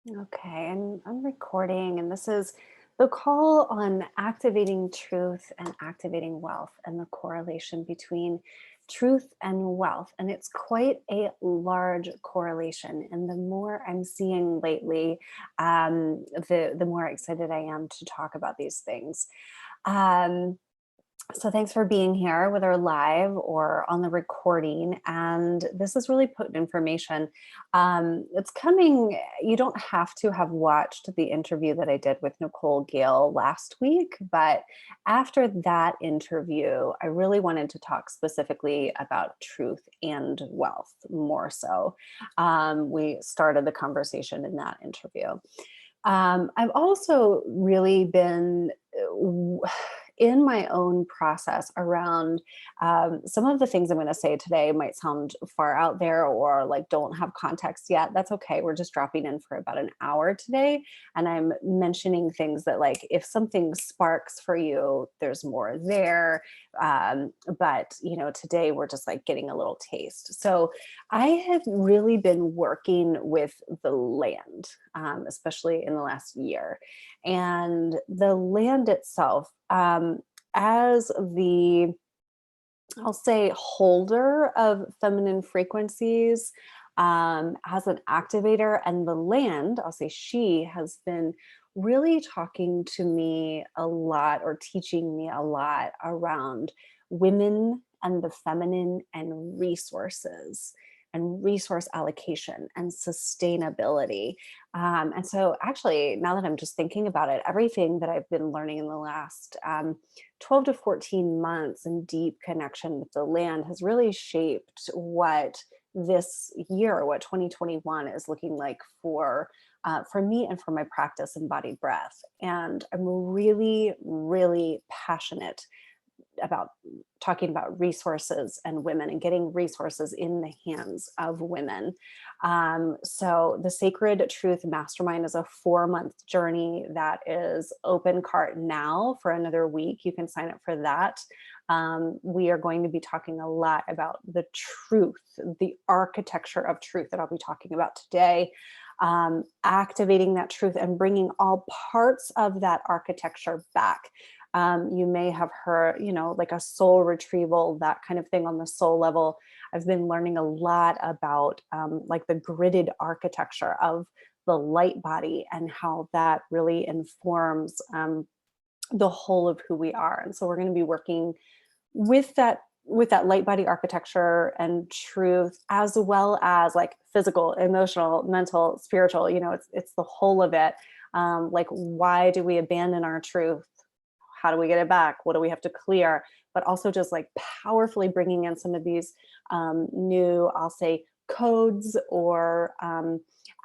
Okay, and I'm recording, and this is the call on activating truth and activating wealth and the correlation between truth and wealth. And it's quite a large correlation. And the more I'm seeing lately, the more excited I am to talk about these things. Um, so thanks for being here, whether live or on the recording. And this is really potent information. It's coming. You don't have to have watched the interview that I did with Nicole Gale last week, but after that interview, I really wanted to talk specifically about truth and wealth more so. We started the conversation in that interview. I've also really been in my own process around some of the things I'm going to say today might sound far out there or like don't have context yet. That's okay. We're just dropping in for about an hour today. And I'm mentioning things that, like, if something sparks for you, there's more there. Today we're just like getting a little taste. So I have really been working with the land, especially in the last year. And the land itself, as the, I'll say, holder of feminine frequencies, as an activator, and the land, I'll say she has been really talking to me a lot or teaching me a lot around women and the feminine and resources and resource allocation and sustainability. And so, actually, now that I'm just thinking about it, everything that I've been learning in the last 12 to 14 months in deep connection with the land has really shaped what this year, what 2021 is looking like for me and for my practice embodied breath. And I'm really, really passionate about talking about resources and women and getting resources in the hands of women. So the Sacred Truth Mastermind is a 4-month journey that is open cart now for another week. You can sign up for that. We are going to be talking a lot about the truth, the architecture of truth that I'll be talking about today. Activating that truth and bringing all parts of that architecture back. You may have heard, like a soul retrieval, that kind of thing on the soul level. I've been learning a lot about like the gridded architecture of the light body and how that really informs the whole of who we are. And so we're going to be working with that light body architecture and truth, as well as like physical, emotional, mental, spiritual. It's the whole of it. Like, why do we abandon our truth? How do we get it back? What do we have to clear? But also just like powerfully bringing in some of these new, I'll say, codes or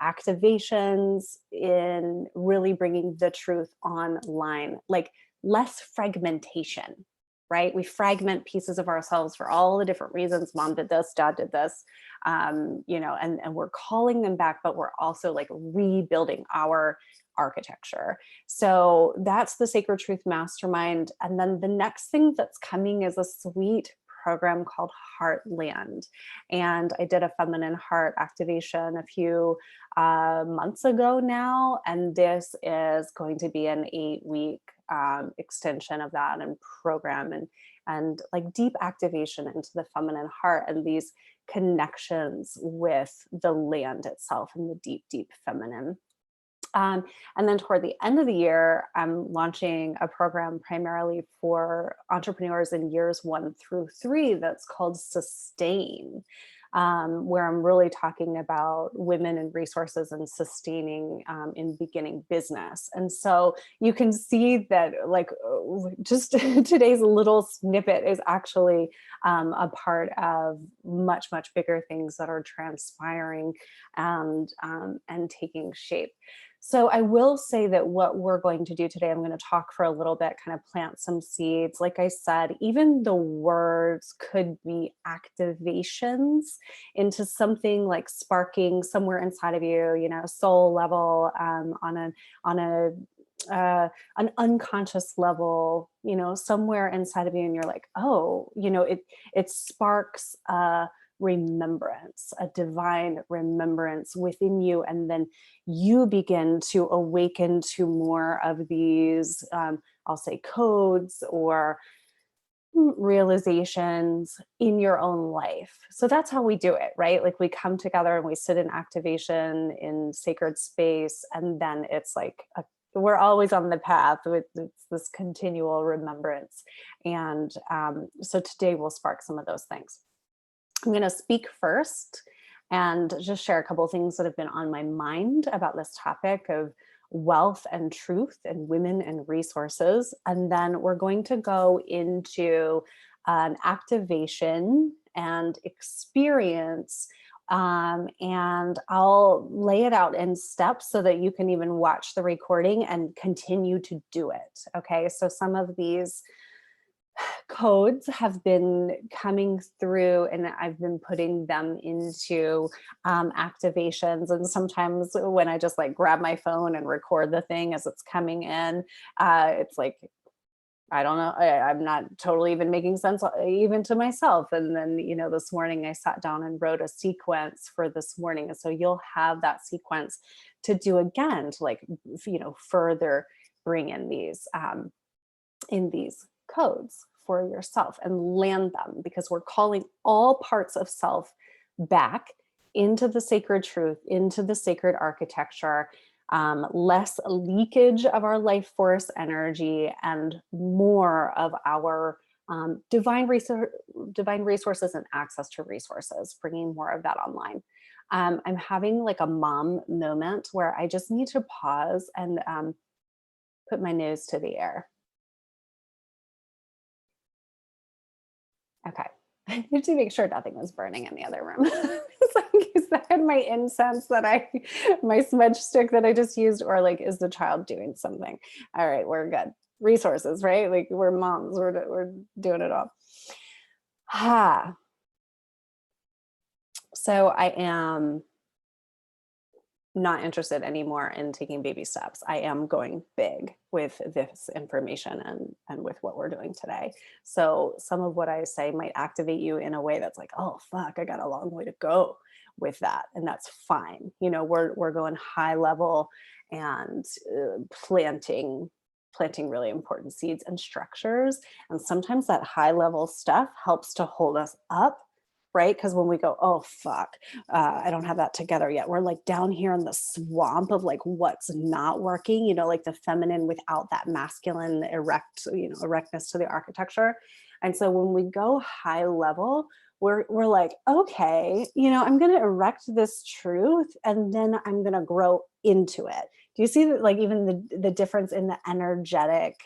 activations in really bringing the truth online, like less fragmentation, right? We fragment pieces of ourselves for all the different reasons. Mom did this, dad did this, and we're calling them back, but we're also like rebuilding our architecture. So that's the Sacred Truth Mastermind. And then the next thing that's coming is a sweet program called Heartland. And I did a feminine heart activation a few months ago now. And this is going to be an 8-week extension of that and program and like deep activation into the feminine heart and these connections with the land itself and the deep, deep feminine. And then toward the end of the year, I'm launching a program primarily for entrepreneurs in years 1 through 3 that's called Sustain, where I'm really talking about women and resources and sustaining in beginning business. And so you can see that, like, just today's little snippet is actually a part of much, much bigger things that are transpiring and taking shape. So I will say that what we're going to do today, I'm going to talk for a little bit, kind of plant some seeds. Like I said, even the words could be activations into something like sparking somewhere inside of you, soul level, on a an unconscious level, somewhere inside of you, and you're like, oh, it sparks remembrance, a divine remembrance within you. And then you begin to awaken to more of these, I'll say, codes or realizations in your own life. So that's how we do it, right? Like we come together and we sit in activation in sacred space, and then it's like we're always on the path with this continual remembrance. And so today we'll spark some of those things. I'm going to speak first and just share a couple of things that have been on my mind about this topic of wealth and truth and women and resources. And then we're going to go into an activation and experience. And I'll lay it out in steps so that you can even watch the recording and continue to do it. Okay. So some of these codes have been coming through and I've been putting them into activations. And sometimes when I just like grab my phone and record the thing as it's coming in, it's like, I don't know, I'm not totally even making sense even to myself. And then, this morning I sat down and wrote a sequence for this morning. And so you'll have that sequence to do again to like, further bring in these codes for yourself and land them, because we're calling all parts of self back into the sacred truth, into the sacred architecture, less leakage of our life force energy and more of our divine resources and access to resources, bringing more of that online. I'm having like a mom moment where I just need to pause and put my nose to the air. Okay. I need to make sure nothing was burning in the other room. It's like, is that my incense my smudge stick that I just used, or like, is the child doing something? All right, we're good. Resources, right? Like we're moms, we're doing it all. So I am not interested anymore in taking baby steps. I am going big with this information and with what we're doing today. So some of what I say might activate you in a way that's like, oh fuck, I got a long way to go with that, and that's fine. We're going high level and planting really important seeds and structures, and sometimes that high level stuff helps to hold us up, right? Because when we go, oh fuck, I don't have that together yet, we're like down here in the swamp of like what's not working, like the feminine without that masculine erectness to the architecture. And so when we go high level, we're like, okay, I'm going to erect this truth and then I'm going to grow into it. Do you see that, like even the difference in the energetic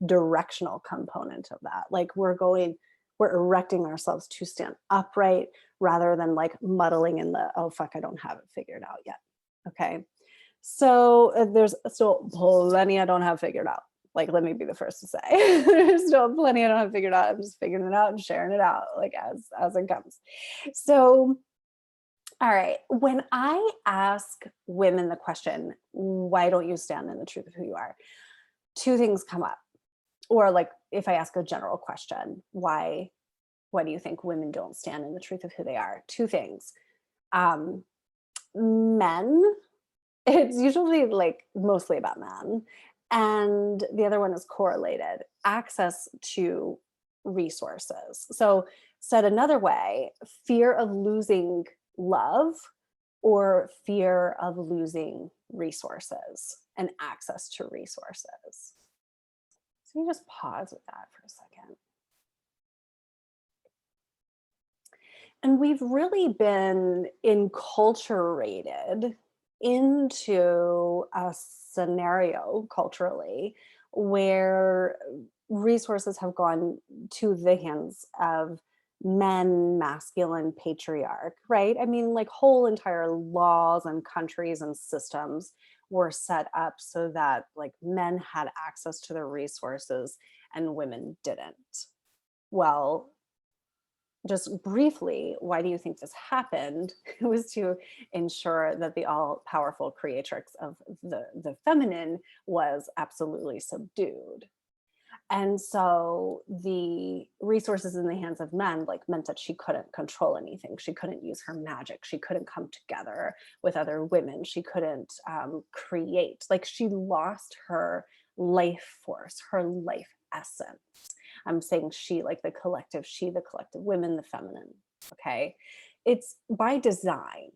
directional component of that? Like we're erecting ourselves to stand upright rather than like muddling in the, oh fuck, I don't have it figured out yet. Okay. So there's still plenty I don't have figured out. Like, let me be the first to say, there's still plenty I don't have figured out. I'm just figuring it out and sharing it out like as it comes. So, all right. When I ask women the question, why don't you stand in the truth of who you are? Two things come up. Or like if I ask a general question, why do you think women don't stand in the truth of who they are? Two things. Men, it's usually like mostly about men. And the other one is correlated, access to resources. So said another way, fear of losing love or fear of losing resources and access to resources. So you just pause with that for a second. And we've really been enculturated into a scenario culturally where resources have gone to the hands of men, masculine patriarch, right? I mean, like whole entire laws and countries and systems were set up so that like men had access to the resources and women didn't. Well, just briefly, why do you think this happened? It was to ensure that the all-powerful creatrix of the feminine was absolutely subdued. And so the resources in the hands of men like meant that she couldn't control anything. She couldn't use her magic. She couldn't come together with other women. She couldn't create. Like she lost her life force, her life essence. I'm saying she, like the collective, she, the collective, women, the feminine. Okay. It's by design.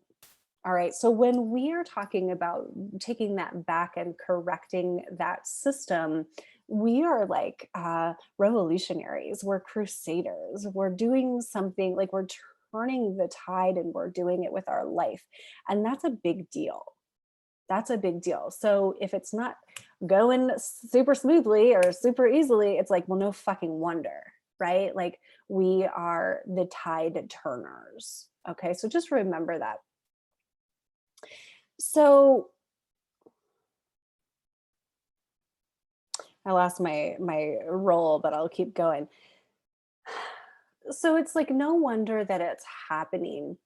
All right. So when we are talking about taking that back and correcting that system, we are like revolutionaries. We're crusaders. We're doing something like we're turning the tide and we're doing it with our life. And that's a big deal. That's a big deal. So if it's not going super smoothly or super easily, it's like, well, no fucking wonder, right? Like we are the tide turners. Okay. So just remember that. So I lost my role, but I'll keep going. So it's like no wonder that it's happening.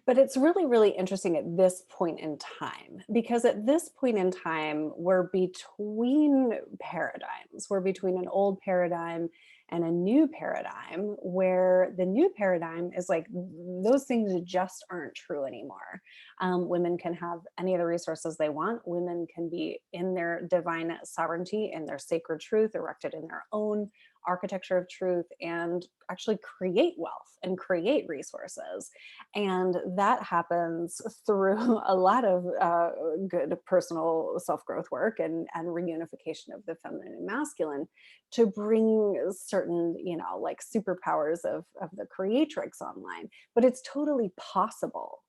But it's really, really interesting at this point in time, because at this point in time, we're between paradigms. We're between an old paradigm and a new paradigm, where the new paradigm is like those things just aren't true anymore. Women can have any of the resources they want. Women can be in their divine sovereignty and their sacred truth, erected in their own architecture of truth, and actually create wealth and create resources. And that happens through a lot of good personal self-growth work and reunification of the feminine and masculine to bring certain, like superpowers of the creatrix online. But it's totally possible.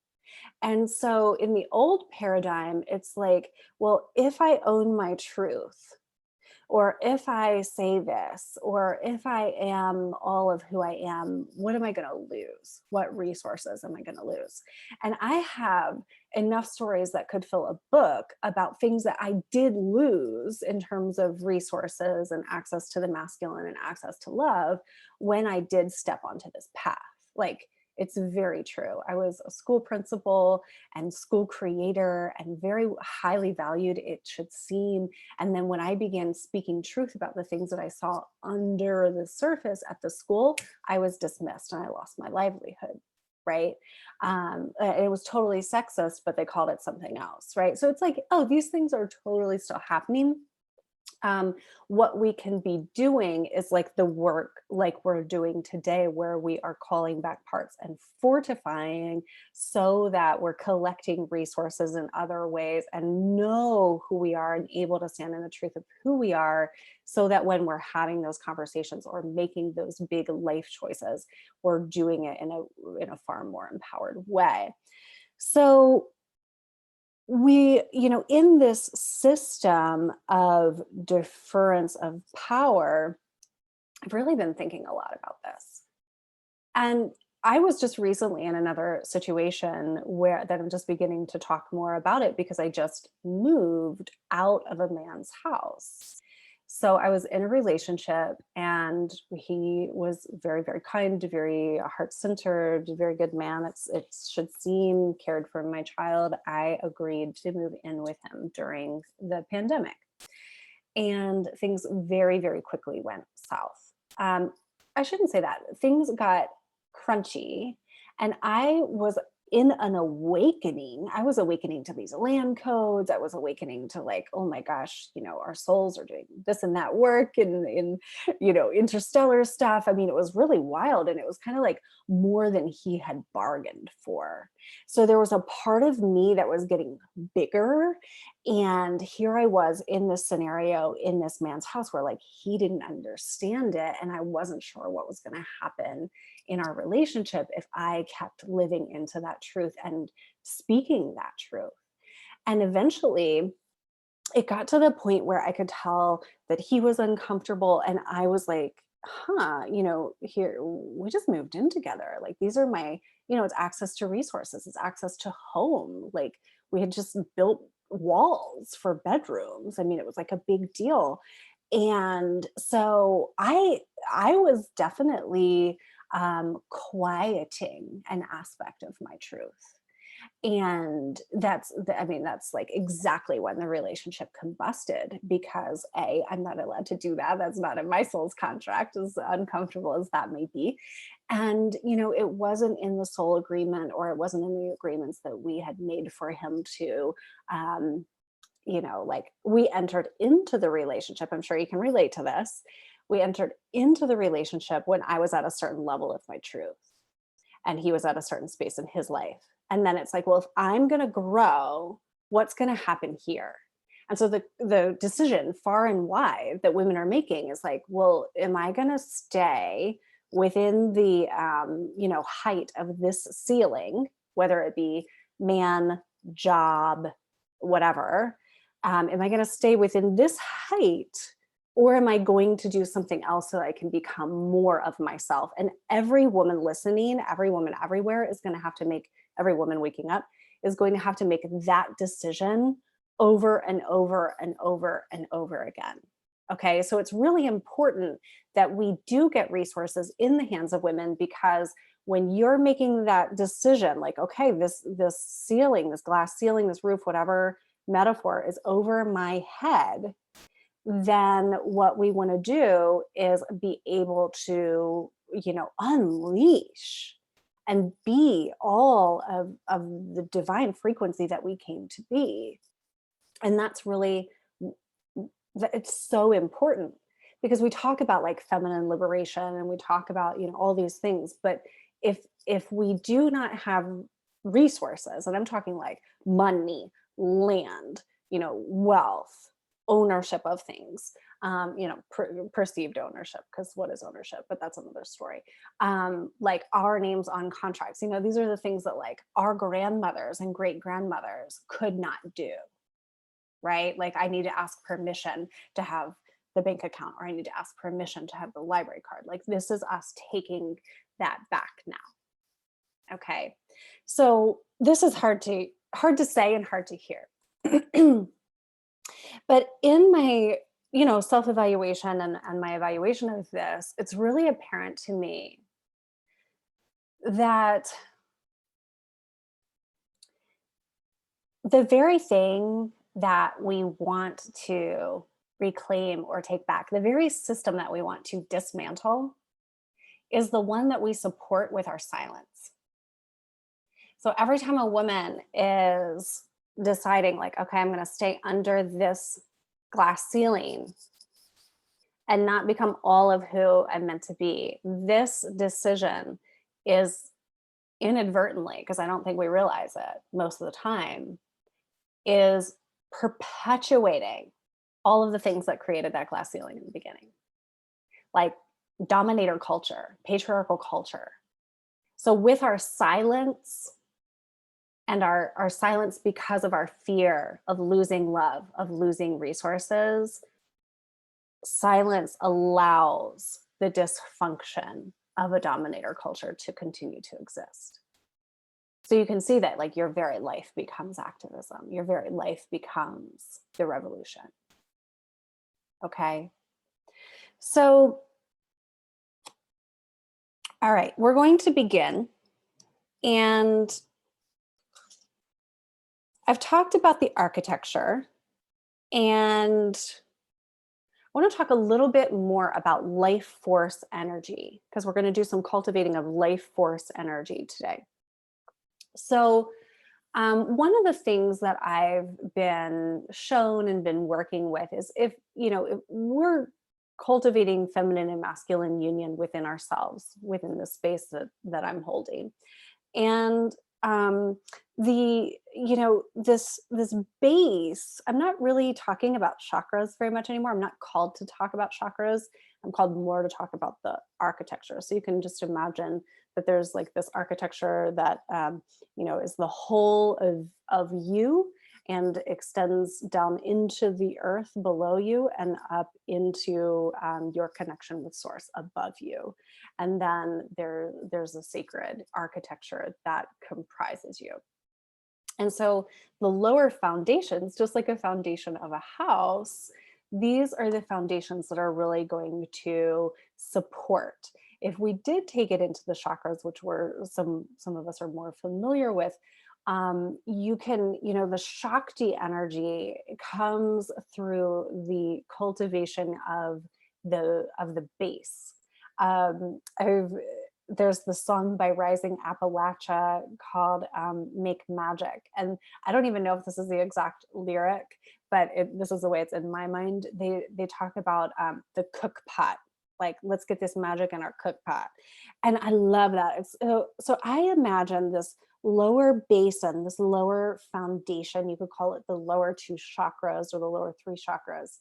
And so in the old paradigm, it's like, well, if I own my truth, or if I say this, or if I am all of who I am, what am I going to lose? What resources am I going to lose? And I have enough stories that could fill a book about things that I did lose in terms of resources and access to the masculine and access to love when I did step onto this path. Like, it's very true. I was a school principal and school creator and very highly valued, it should seem. And then when I began speaking truth about the things that I saw under the surface at the school, I was dismissed and I lost my livelihood. Right. It was totally sexist, but they called it something else. Right. So it's like, oh, these things are totally still happening. What we can be doing is like the work like we're doing today, where we are calling back parts and fortifying so that we're collecting resources in other ways and know who we are and able to stand in the truth of who we are, so that when we're having those conversations or making those big life choices, we're doing it in a far more empowered way. So we, in this system of deference of power, I've really been thinking a lot about this. And I was just recently in another situation where that I'm just beginning to talk more about it, because I just moved out of a man's house. So I was in a relationship and he was very, very kind, very heart-centered, very good man. It should seem, cared for my child. I agreed to move in with him during the pandemic. And things very, very quickly went south. I shouldn't say that. Things got crunchy, and I was in an awakening. I was awakening to these land codes. I was awakening to like, oh my gosh, our souls are doing this and that work and in, interstellar stuff. I mean, it was really wild, and it was kind of like more than he had bargained for. So there was a part of me that was getting bigger, and here I was in this scenario in this man's house where like he didn't understand it. And I wasn't sure what was going to happen in our relationship if I kept living into that truth and speaking that truth. And eventually it got to the point where I could tell that he was uncomfortable. And I was like, here, we just moved in together. Like, these are my, it's access to resources, it's access to home. Like, we had just built walls for bedrooms. I mean, it was like a big deal. And so I was definitely quieting an aspect of my truth. And I mean, that's like exactly when the relationship combusted because I'm not allowed to do that. That's not in my soul's contract, as uncomfortable as that may be. And, it wasn't in the soul agreement, or it wasn't in the agreements that we had made for him to, um, like we entered into the relationship. I'm sure you can relate to this. We entered into the relationship when I was at a certain level of my truth and he was at a certain space in his life. And then it's like, well, if I'm going to grow, what's going to happen here? And so the decision far and wide that women are making is like, well, am I going to stay within the height of this ceiling, whether it be man, job, whatever? Am I going to stay within this height, or am I going to do something else so that I can become more of myself? And every woman listening, every woman everywhere is going to have to make, every woman waking up is going to have to make that decision over and over and over and over again. Okay, so it's really important that we do get resources in the hands of women, because when you're making that decision, like, okay, this ceiling, this glass ceiling, this roof, whatever metaphor is over my head, then what we want to do is be able to, unleash and be all of the divine frequency that we came to be. And that's really, it's so important, because we talk about like feminine liberation and we talk about, all these things. But if we do not have resources, and I'm talking like money, land, wealth, ownership of things, perceived ownership, because what is ownership? But that's another story. Like our names on contracts, these are the things that like our grandmothers and great grandmothers could not do, right? Like I need to ask permission to have the bank account, or I need to ask permission to have the library card. Like this is us taking that back now. Okay. So this is hard to say and hard to hear. But in my, self-evaluation and my evaluation of this, it's really apparent to me that the very thing that we want to reclaim or take back, the very system that we want to dismantle, is the one that we support with our silence. So every time a woman is deciding, like, okay, I'm going to stay under this glass ceiling and not become all of who I'm meant to be, this decision is inadvertently, because I don't think we realize it most of the time, is perpetuating all of the things that created that glass ceiling in the beginning, like dominator culture, patriarchal culture. So with our silence, and our silence because of our fear of losing love, of losing resources, silence allows the dysfunction of a dominator culture to continue to exist. So you can see that like your very life becomes activism. Your very life becomes the revolution. Okay. So, all right, we're going to begin. And I've talked about the architecture, and I want to talk a little bit more about life force energy, because we're going to do some cultivating of life force energy today. So one of the things that I've been shown and been working with is if we're cultivating feminine and masculine union within ourselves, within the space that I'm holding. And this base, I'm not really talking about chakras very much anymore. I'm not called to talk about chakras. I'm called more to talk about the architecture. So you can just imagine that there's like this architecture that is the whole of you, and extends down into the earth below you and up into your connection with source above you. And then there's a sacred architecture that comprises you. And so the lower foundations, just like a foundation of a house, these are the foundations that are really going to support. If we did take it into the chakras, which some of us are more familiar with, You can, the Shakti energy comes through the cultivation of the base. There's the song by Rising Appalachia called "Make Magic," and I don't even know if this is the exact lyric, but this is the way it's in my mind. They talk about the cook pot, like let's get this magic in our cook pot, and I love that. So I imagine this lower basin, this lower foundation, you could call it the lower two chakras or the lower three chakras,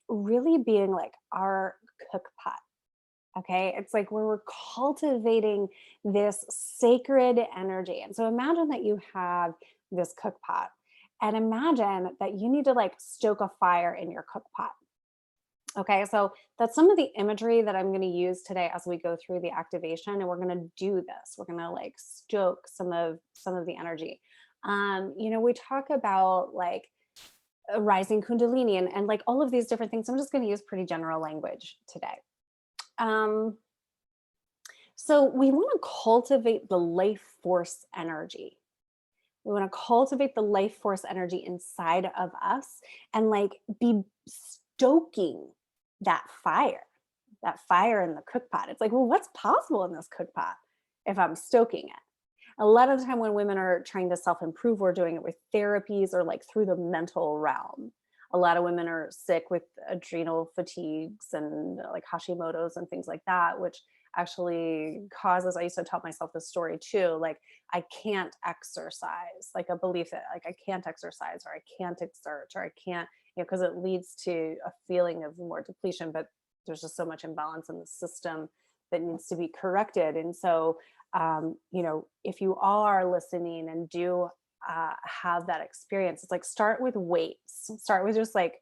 really being like our cook pot. Okay. It's like where we're cultivating this sacred energy. And so imagine that you have this cook pot and imagine that you need to like stoke a fire in your cook pot. Okay, so that's some of the imagery that I'm going to use today as we go through the activation, and we're going to do this. We're going to like stoke some of the energy. We talk about like rising kundalini and like all of these different things. I'm just going to use pretty general language today. Um, so we want to cultivate the life force energy. We want to cultivate the life force energy inside of us and like be stoking that fire in the cook pot. It's like, well, what's possible in this cook pot if I'm stoking it? A lot of the time when women are trying to self-improve, we're doing it with therapies or like through the mental realm. A lot of women are sick with adrenal fatigues and like Hashimoto's and things like that, which actually causes, I used to tell myself this story too, like I can't exercise, like a belief that like I can't exercise or I can't exert or I can't, because it leads to a feeling of more depletion, but there's just so much imbalance in the system that needs to be corrected. And so, if you are listening and do have that experience, it's like start with weights, start with just like,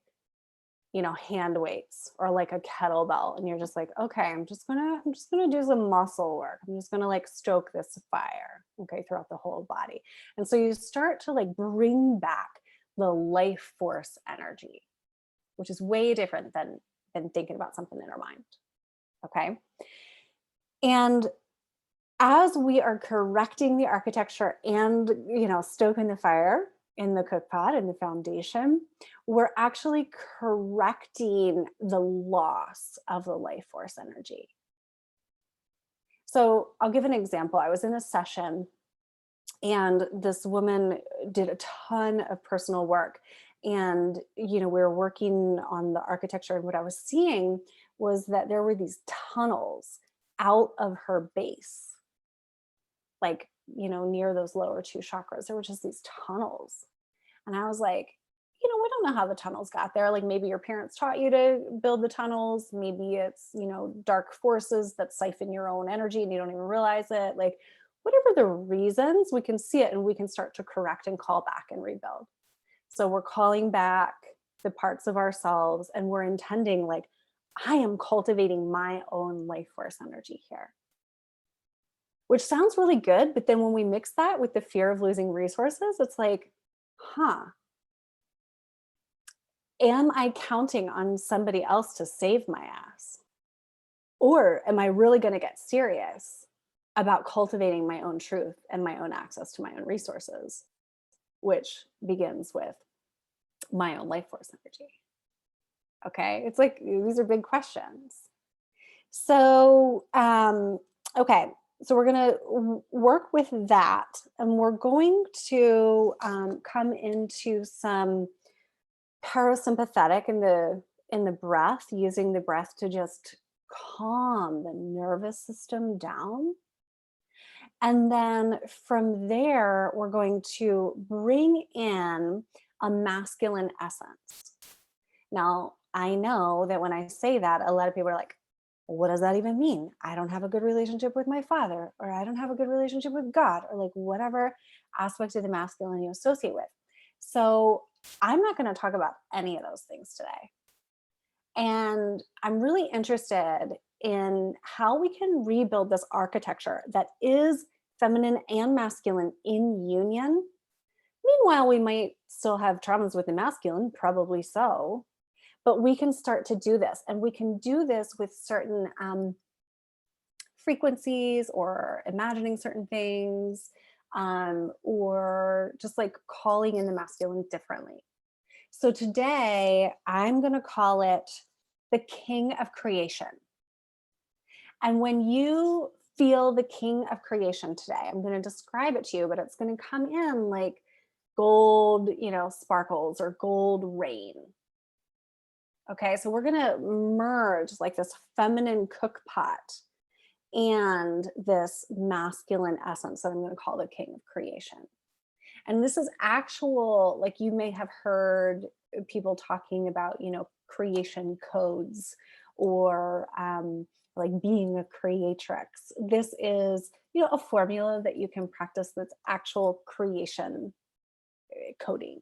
hand weights or like a kettlebell. And you're just like, okay, I'm just gonna do some muscle work. I'm just gonna like stoke this fire, okay, throughout the whole body. And so you start to like bring back the life force energy, which is way different than thinking about something in our mind. Okay. And as we are correcting the architecture and, stoking the fire in the cook pot and the foundation, we're actually correcting the loss of the life force energy. So I'll give an example. I was in a session and this woman did a ton of personal work. And, we were working on the architecture. And what I was seeing was that there were these tunnels out of her base, like, near those lower two chakras. There were just these tunnels. And I was like, we don't know how the tunnels got there. Like maybe your parents taught you to build the tunnels. Maybe it's, dark forces that siphon your own energy and you don't even realize it. Like whatever the reasons, we can see it and we can start to correct and call back and rebuild. So we're calling back the parts of ourselves and we're intending like, I am cultivating my own life force energy here. Which sounds really good, but then when we mix that with the fear of losing resources, it's like, am I counting on somebody else to save my ass? Or am I really going to get serious about cultivating my own truth and my own access to my own resources, which begins with my own life force energy? Okay. It's like, these are big questions. So, okay. So we're going to work with that and we're going to come into some parasympathetic in the breath, using the breath to just calm the nervous system down. And then from there, we're going to bring in a masculine essence. Now, I know that when I say that, a lot of people are like, what does that even mean? I don't have a good relationship with my father, or I don't have a good relationship with God, or like whatever aspect of the masculine you associate with. So I'm not going to talk about any of those things today. And I'm really interested in how we can rebuild this architecture that is feminine and masculine in union. Meanwhile, we might still have traumas with the masculine, probably so, but we can start to do this. And we can do this with certain frequencies or imagining certain things. or just like calling in the masculine differently. So today I'm going to call it the king of creation. And when you feel the king of creation today, I'm going to describe it to you, but it's going to come in like gold, sparkles or gold rain. Okay, so we're going to merge like this feminine cook pot and this masculine essence that I'm going to call the king of creation. And this is actual, like you may have heard people talking about, creation codes or like being a creatrix. This is, a formula that you can practice that's actual creation coding.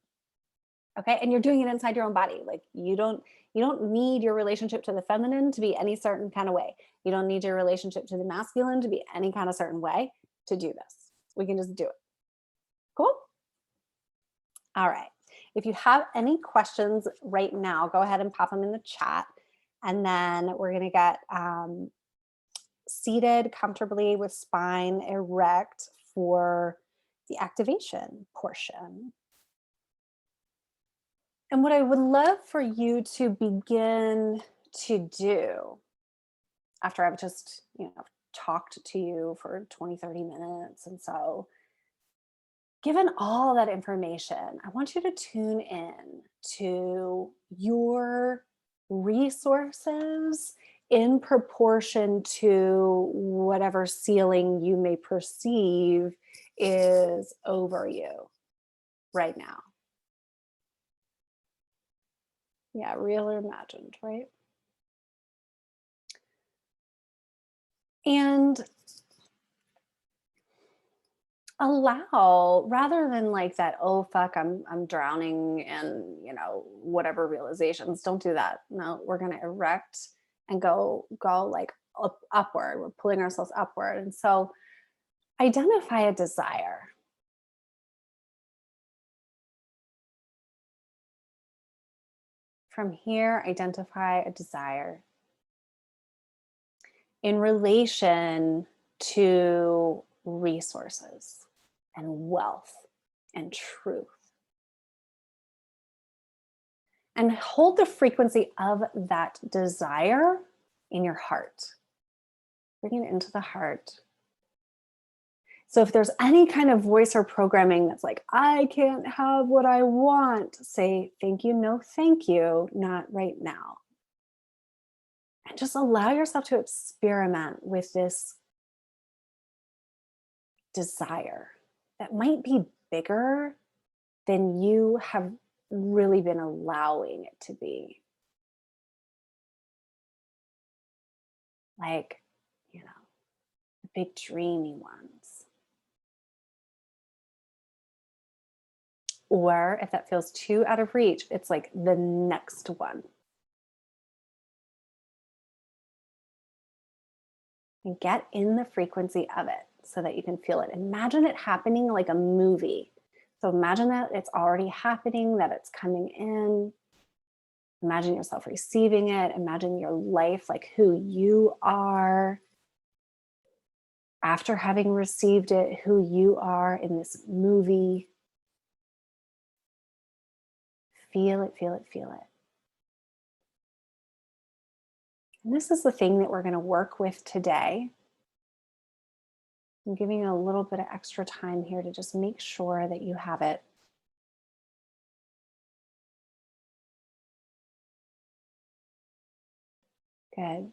Okay. And you're doing it inside your own body. Like you don't need your relationship to the feminine to be any certain kind of way. You don't need your relationship to the masculine to be any kind of certain way to do this. We can just do it. Cool. All right. If you have any questions right now, go ahead and pop them in the chat. And then we're going to get seated comfortably with spine erect for the activation portion. And what I would love for you to begin to do after I've just, talked to you for 20, 30 minutes. And so given all that information, I want you to tune in to your resources in proportion to whatever ceiling you may perceive is over you right now. Yeah, real or imagined, right? And allow, rather than like that, oh fuck, I'm drowning in, whatever realizations, don't do that. No, we're going to erect and go like upward. We're pulling ourselves upward. And so identify a desire. From here, identify a desire in relation to resources and wealth and truth. And hold the frequency of that desire in your heart. Bring it into the heart. So if there's any kind of voice or programming that's like, I can't have what I want, say, thank you, no, thank you, not right now. And just allow yourself to experiment with this desire that might be bigger than you have really been allowing it to be. Like, the big dreamy ones. Or if that feels too out of reach, it's like the next one. And get in the frequency of it so that you can feel it. Imagine it happening like a movie. So imagine that it's already happening, that it's coming in. Imagine yourself receiving it. Imagine your life, like who you are after having received it, who you are in this movie. Feel it, feel it, feel it. And this is the thing that we're going to work with today. I'm giving you a little bit of extra time here to just make sure that you have it. Good.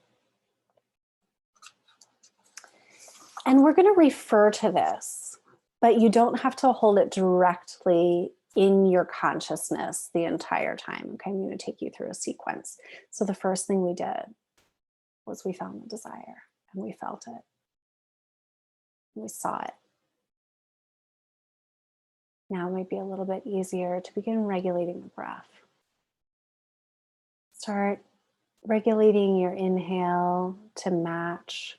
And we're going to refer to this, but you don't have to hold it directly in your consciousness the entire time. Okay, I'm going to take you through a sequence. So the first thing we did was we found the desire and we felt it. And we saw it. Now it might be a little bit easier to begin regulating the breath. Start regulating your inhale to match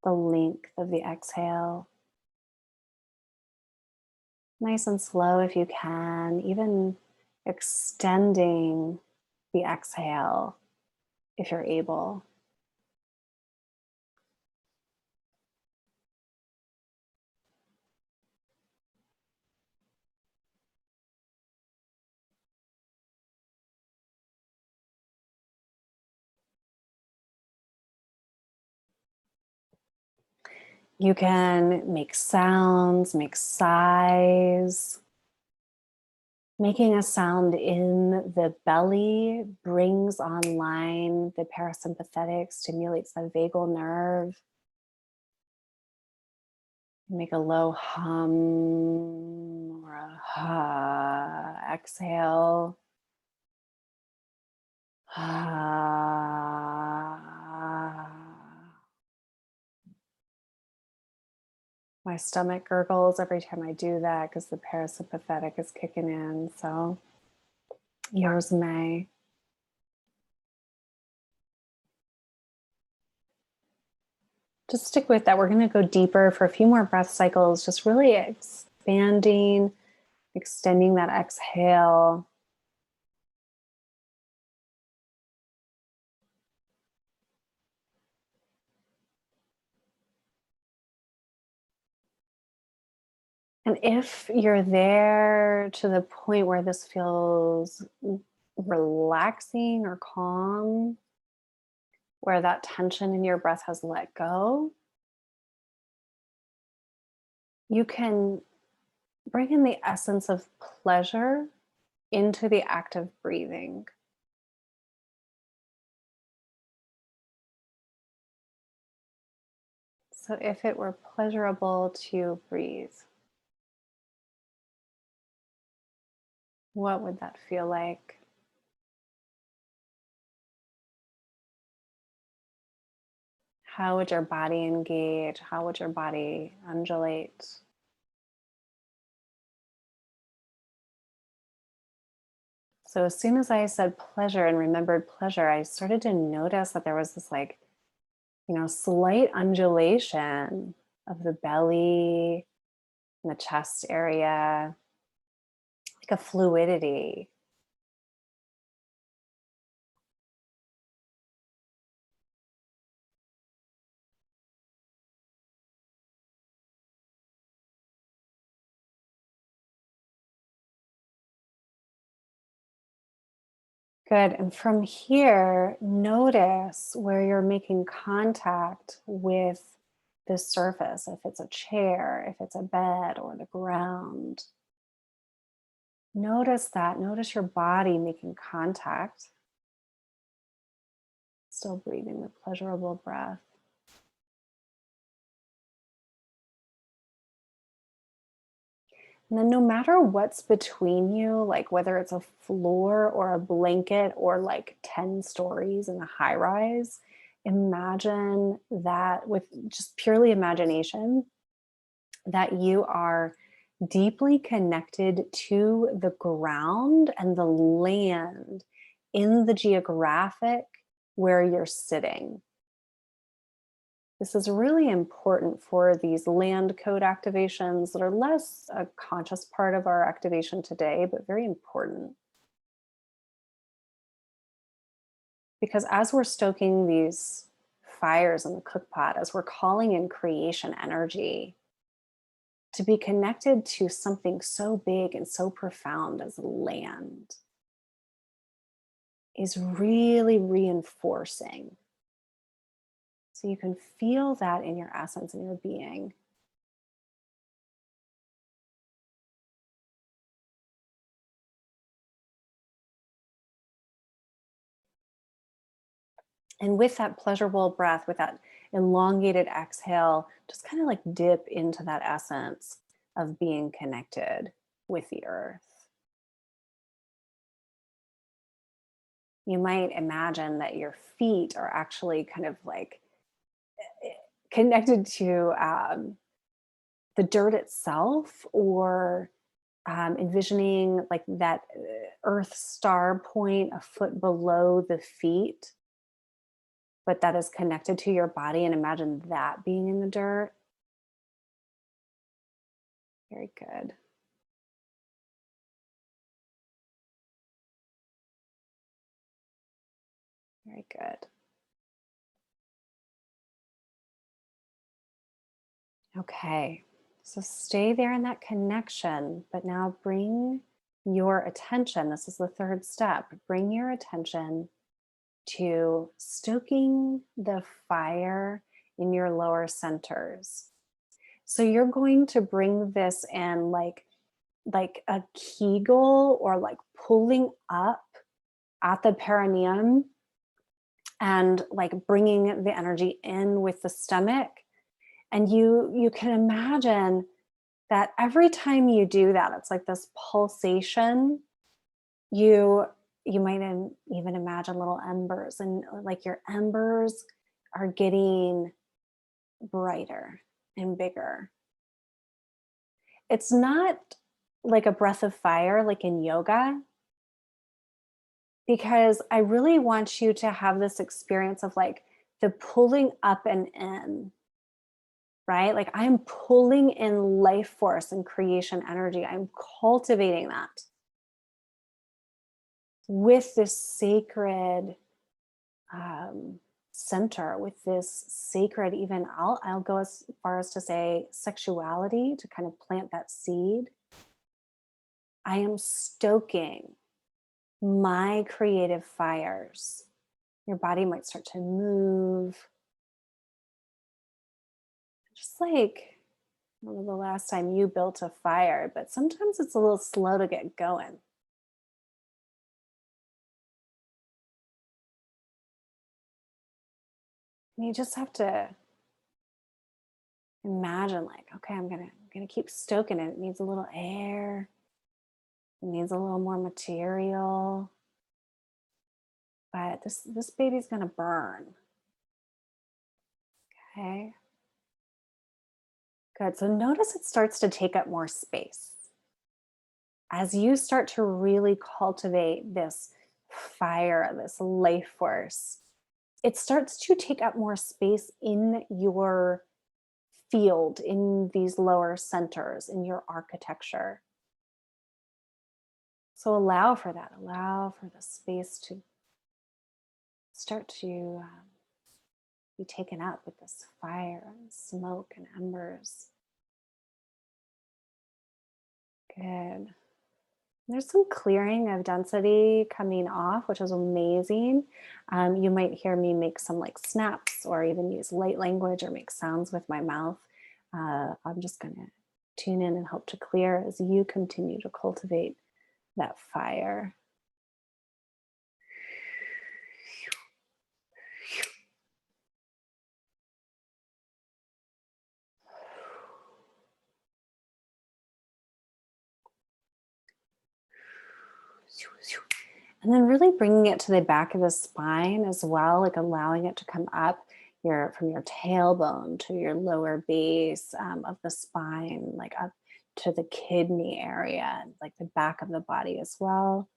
the length of the exhale. Nice and slow if you can, even extending the exhale if you're able. You can make sounds, make sighs. Making a sound in the belly brings online the parasympathetic, stimulates the vagal nerve. Make a low hum or a ha. Exhale. My stomach gurgles every time I do that because the parasympathetic is kicking in. So yours may. Just stick with that. We're going to go deeper for a few more breath cycles, just really expanding, extending that exhale. And if you're there to the point where this feels relaxing or calm, where that tension in your breath has let go, you can bring in the essence of pleasure into the act of breathing. So if it were pleasurable to breathe, what would that feel like? How would your body engage? How would your body undulate? So as soon as I said pleasure and remembered pleasure, I started to notice that there was this slight undulation of the belly and the chest area, like a fluidity. Good. And from here, notice where you're making contact with the surface, if it's a chair, if it's a bed or the ground. Notice that. Notice your body making contact. Still breathing the pleasurable breath. And then, no matter what's between you, like whether it's a floor or a blanket or like 10 stories in a high rise, imagine that with just purely imagination, that you are deeply connected to the ground and the land in the geographic where you're sitting. This is really important for these land code activations that are less a conscious part of our activation today, but very important. Because as we're stoking these fires in the cook pot, as we're calling in creation energy, to be connected to something so big and so profound as land is really reinforcing. So you can feel that in your essence and your being. And with that pleasurable breath, with that elongated exhale, just kind of like dip into that essence of being connected with the earth. You might imagine that your feet are actually kind of like connected to the dirt itself, or envisioning like that earth star point a foot below the feet, but that is connected to your body, and imagine that being in the dirt. Very good. Very good. Okay. So stay there in that connection, but now bring your attention. This is the third step. Bring your attention to stoking the fire in your lower centers. So you're going to bring this in like a kegel, or like pulling up at the perineum, and like bringing the energy in with the stomach. And you can imagine that every time you do that, it's like this pulsation. You might even imagine little embers, and like your embers are getting brighter and bigger. It's not like a breath of fire like in yoga, because I really want you to have this experience of like the pulling up and in, right? Like I'm pulling in life force and creation energy. I'm cultivating that with this sacred um, center, with this sacred, even I'll go as far as to say sexuality, to kind of plant that seed. I am stoking my creative fires. Your body might start to move, just like, I don't know the last time you built a fire, but sometimes it's a little slow to get going. And you just have to imagine, like, okay, I'm gonna keep stoking it. It needs a little air, it needs a little more material, but this baby's gonna burn. Okay. Good. So notice it starts to take up more space. As you start to really cultivate this fire, this life force, it starts to take up more space in your field, in these lower centers, in your architecture. So allow for that, allow for the space to start to be taken up with this fire and smoke and embers. Good. There's some clearing of density coming off, which is amazing. You might hear me make some like snaps, or even use light language, or make sounds with my mouth. I'm just going to tune in and help to clear as you continue to cultivate that fire. And then really bringing it to the back of the spine as well, like allowing it to come up from your tailbone to your lower base of the spine, like up to the kidney area, and like the back of the body as well.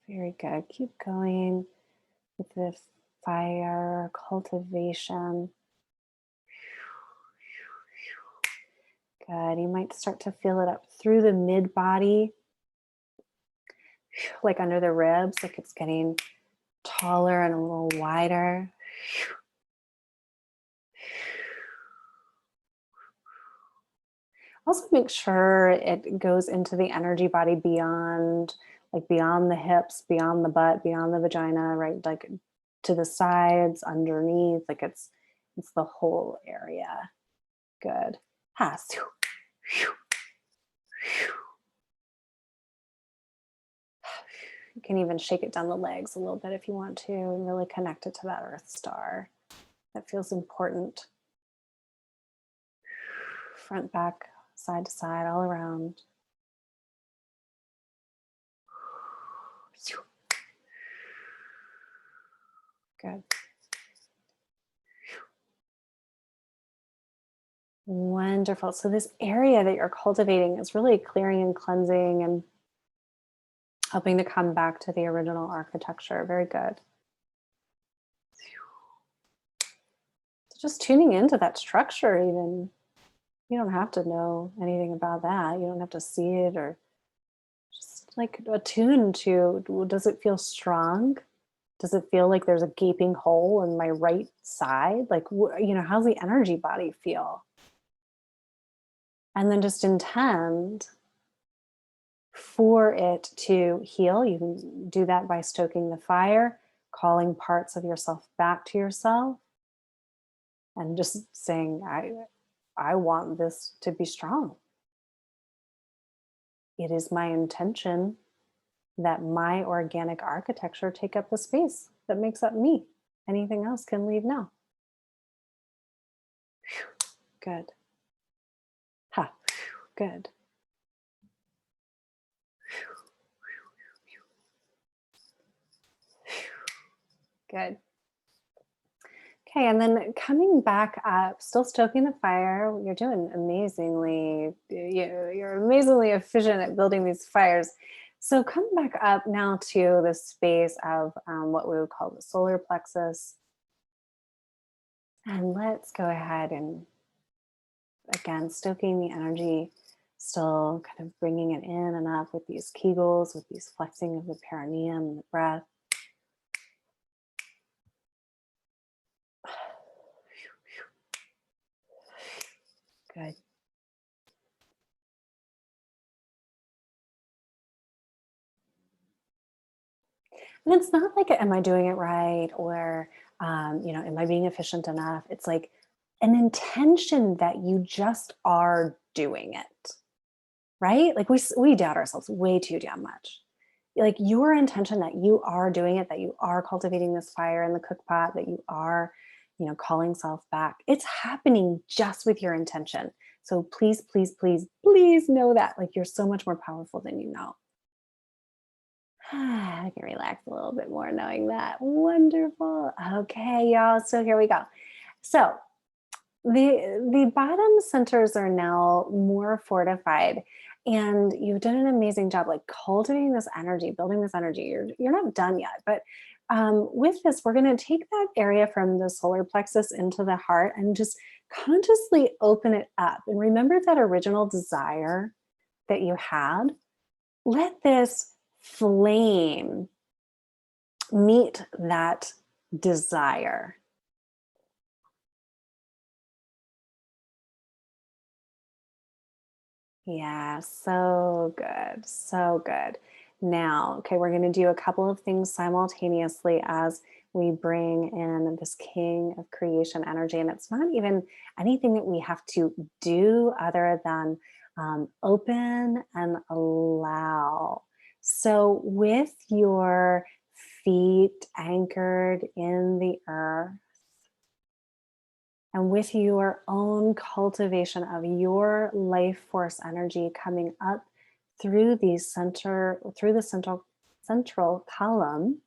Very good. Keep going with the fire cultivation. Good. You might start to feel it up through the mid body, like under the ribs, like it's getting taller and a little wider. Also make sure it goes into the energy body beyond, like beyond the hips, beyond the butt, beyond the vagina, right? Like to the sides, underneath, like it's the whole area. Good. Ah, you can even shake it down the legs a little bit if you want to, and really connect it to that earth star. That feels important. Front, back, side to side, all around. Good. Wonderful. So this area that you're cultivating is really clearing and cleansing and helping to come back to the original architecture. Very good. So just tuning into that structure, even. You don't have to know anything about that. You don't have to see it, or just like attune to, does it feel strong? Does it feel like there's a gaping hole in my right side? Like, how's the energy body feel? And then just intend for it to heal. You can do that by stoking the fire, calling parts of yourself back to yourself, and just saying, I want this to be strong. It is my intention that my organic architecture take up the space that makes up me. Anything else can leave now. Good. Ha. Good. Good. Okay, and then coming back up, still stoking the fire. You're doing amazingly, you're amazingly efficient at building these fires. So come back up now to the space of what we would call the solar plexus. And let's go ahead and again, stoking the energy, still kind of bringing it in and up with these kegels, with these flexing of the perineum and the breath. Good. And it's not like, am I doing it right? Or, am I being efficient enough? It's like an intention that you just are doing it, right? Like we doubt ourselves way too damn much. Like your intention that you are doing it, that you are cultivating this fire in the cook pot, that you are, calling self back. It's happening just with your intention. So please, please, please, please know that like you're so much more powerful than you know. I can relax a little bit more knowing that. Wonderful. Okay, y'all. So here we go. So the bottom centers are now more fortified, and you've done an amazing job like cultivating this energy, building this energy. You're not done yet, but with this, we're going to take that area from the solar plexus into the heart and just consciously open it up. And remember that original desire that you had. Let this flame meet that desire. Yeah, so good. So good. Now, okay, we're going to do a couple of things simultaneously as we bring in this king of creation energy. And it's not even anything that we have to do other than open and allow. So, with your feet anchored in the earth, and with your own cultivation of your life force energy coming up through through the central column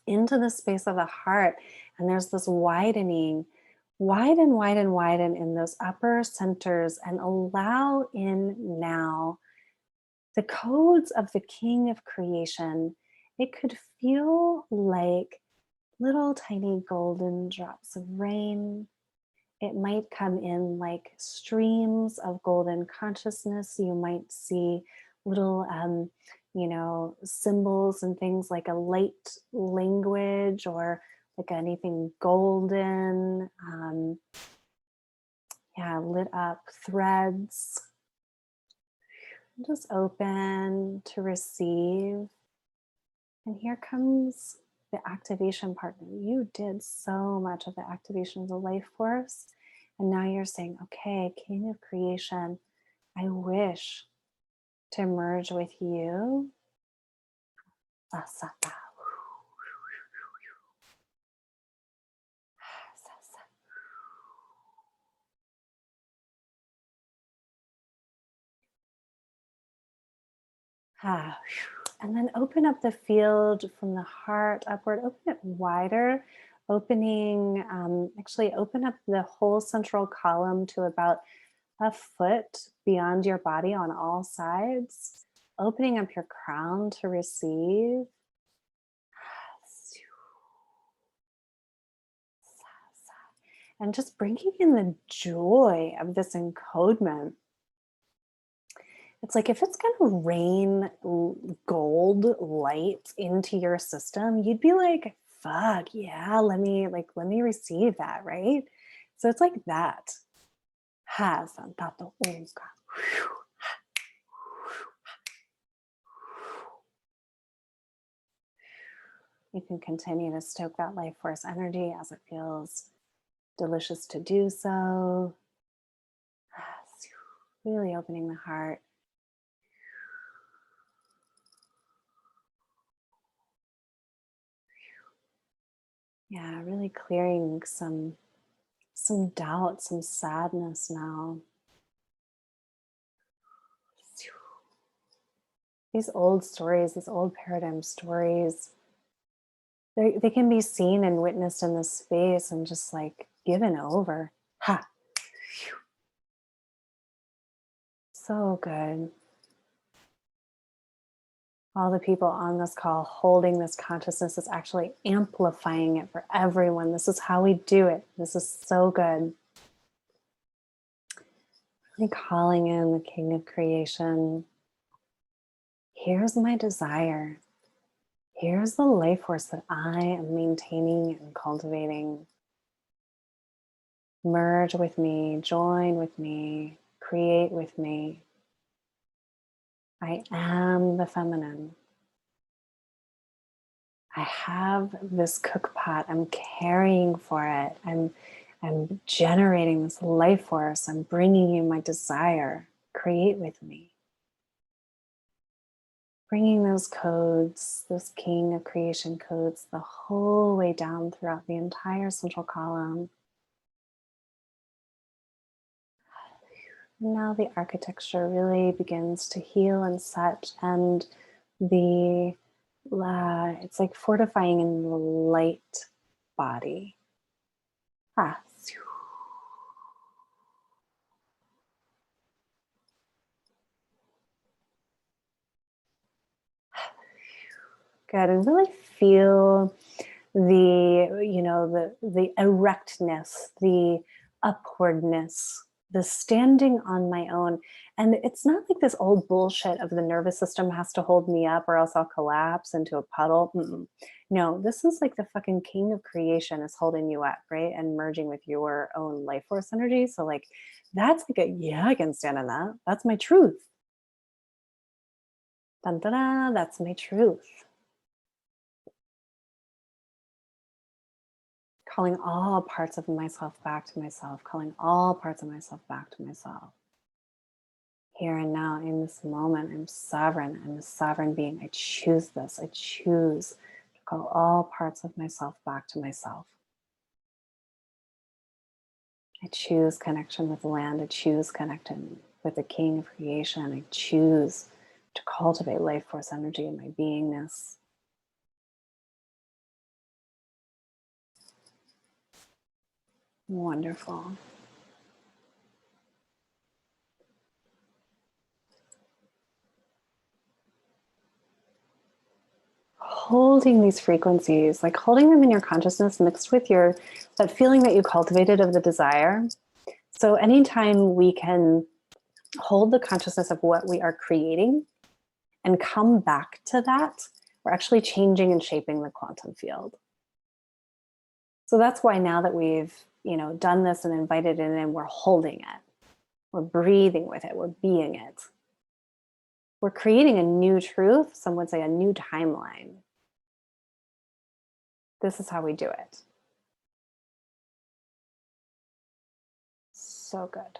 into the space of the heart, and there's this widening, widen in those upper centers, and allow in now the codes of the king of creation. It could feel like little tiny golden drops of rain. It might come in like streams of golden consciousness. You might see little, symbols and things like a light language or like anything golden. Lit up threads. Just open to receive. And here comes the activation partner. You did so much of the activation of the life force. And now you're saying, okay, King of Creation, I wish to merge with you. And then open up the field from the heart upward, open it wider, actually open up the whole central column to about a foot beyond your body on all sides, opening up your crown to receive. And just bringing in the joy of this encodement. It's like if it's going to rain gold light into your system, you'd be like, fuck yeah, let me receive that, right? So it's like that. Ha santato unka. You can continue to stoke that life force energy as it feels delicious to do so. Really opening the heart. Yeah, really clearing some doubt, some sadness now. These old stories, these old paradigm stories, they can be seen and witnessed in this space and just like given over. Ha! So good. All the people on this call holding this consciousness is actually amplifying it for everyone. This is how we do it. This is so good. Really calling in the King of Creation. Here's my desire. Here's the life force that I am maintaining and cultivating. Merge with me, join with me, create with me. I am the feminine. I have this cook pot. I'm caring for it. I'm generating this life force. I'm bringing you my desire. Create with me. Bringing those codes, those King of Creation codes, the whole way down throughout the entire central column. Now the architecture really begins to heal and set, and it's like fortifying in the light body. Good, and really feel the erectness, the upwardness, the standing on my own. And it's not like this old bullshit of the nervous system has to hold me up or else I'll collapse into a puddle. No, this is like the fucking King of Creation is holding you up, right? And merging with your own life force energy. So like, that's like yeah, I can stand in that. That's my truth. Dun, dun, dun, that's my truth. Calling all parts of myself back to myself, calling all parts of myself back to myself. Here and now, in this moment, I'm sovereign. I'm a sovereign being. I choose this. I choose to call all parts of myself back to myself. I choose connection with the land. I choose connection with the King of Creation. I choose to cultivate life force energy in my beingness. Wonderful. Holding these frequencies, like holding them in your consciousness mixed with that feeling that you cultivated of the desire. So anytime we can hold the consciousness of what we are creating and come back to that, we're actually changing and shaping the quantum field. So that's why now that we've, done this and invited it in, we're holding it. We're breathing with it. We're being it. We're creating a new truth. Some would say a new timeline. This is how we do it. So good.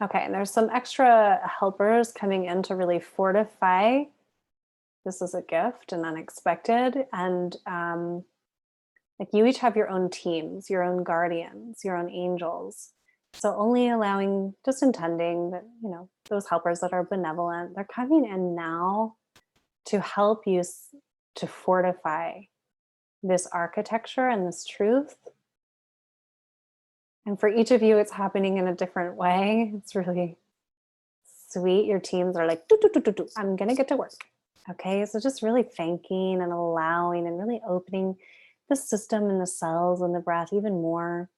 Okay, and there's some extra helpers coming in to really fortify. This is a gift and unexpected. And like you each have your own teams, your own guardians, your own angels. So only allowing, just intending that, those helpers that are benevolent, they're coming in now to help you to fortify this architecture and this truth. And for each of you, it's happening in a different way. It's really sweet. Your teams are like, do. I'm going to get to work. Okay, so just really thanking and allowing and really opening the system and the cells and the breath even more.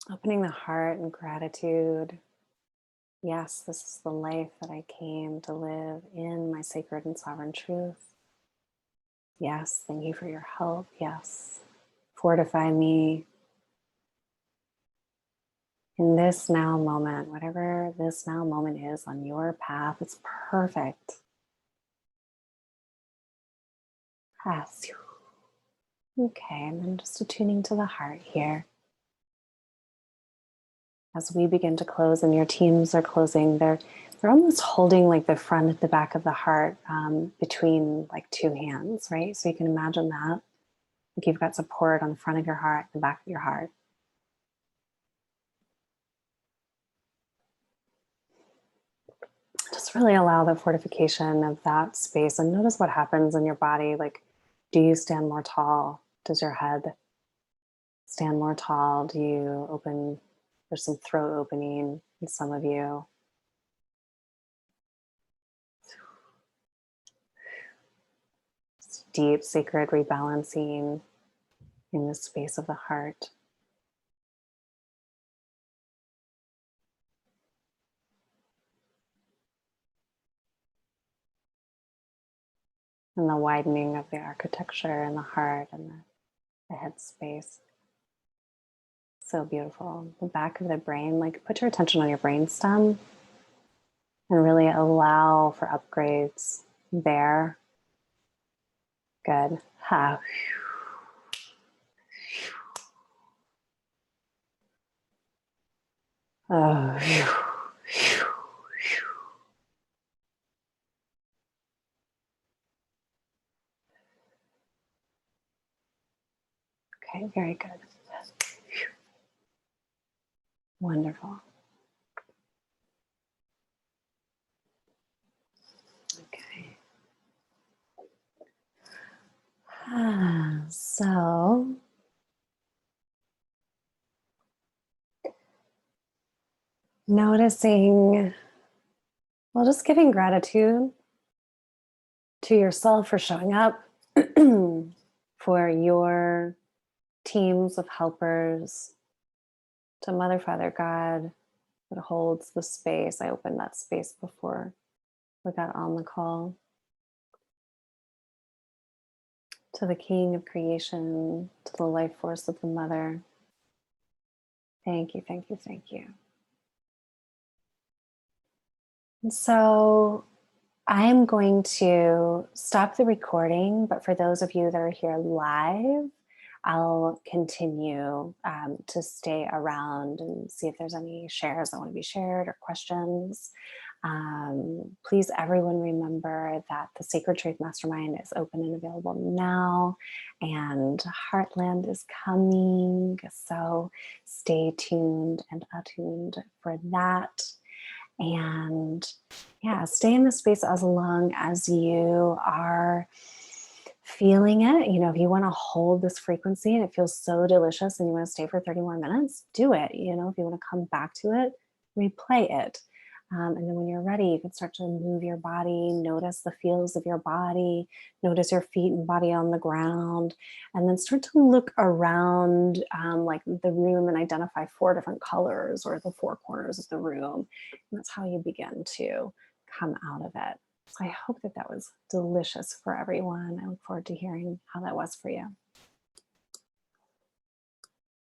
Opening the heart in gratitude. Yes, this is the life that I came to live in my sacred and sovereign truth. Yes, thank you for your help. Yes, fortify me. in this now moment, whatever this now moment is on your path, it's perfect. Okay, and then just attuning to the heart here. As we begin to close and your teams are closing, they're almost holding like the front and the back of the heart between like two hands, right? So you can imagine that. Like you've got support on the front of your heart, the back of your heart. Just really allow the fortification of that space and notice what happens in your body. Like, do you stand more tall? Does your head stand more tall? Do you open? There's some throat opening in some of you. Deep, sacred rebalancing in the space of the heart. And the widening of the architecture in the heart and the head space. So beautiful. The back of the brain, like put your attention on your brain stem and really allow for upgrades there. Good. Ha. Oh. Okay, very good. Wonderful. Okay. So noticing, well, just giving gratitude to yourself for showing up, for your teams of helpers, to Mother, Father, God that holds the space. I opened that space before we got on the call. To the King of creation, to the life force of the Mother. Thank you, thank you, thank you. And so I am going to stop the recording, but for those of you that are here live, I'll continue to stay around and see if there's any shares that want to be shared or questions. Please, everyone, remember that the Sacred Truth Mastermind is open and available now, and Heartland is coming. So stay tuned and attuned for that. And yeah, stay in the space as long as you are feeling it. You know, if you want to hold this frequency and it feels so delicious and you want to stay for 30 more minutes, do it. You know, if you want to come back to it, replay it. And then when you're ready, you can start to move your body, notice the feels of your body, notice your feet and body on the ground, and then start to look around like the room and identify 4 different colors or the 4 corners of the room. And that's how you begin to come out of it. So I hope that that was delicious for everyone. I look forward to hearing how that was for you.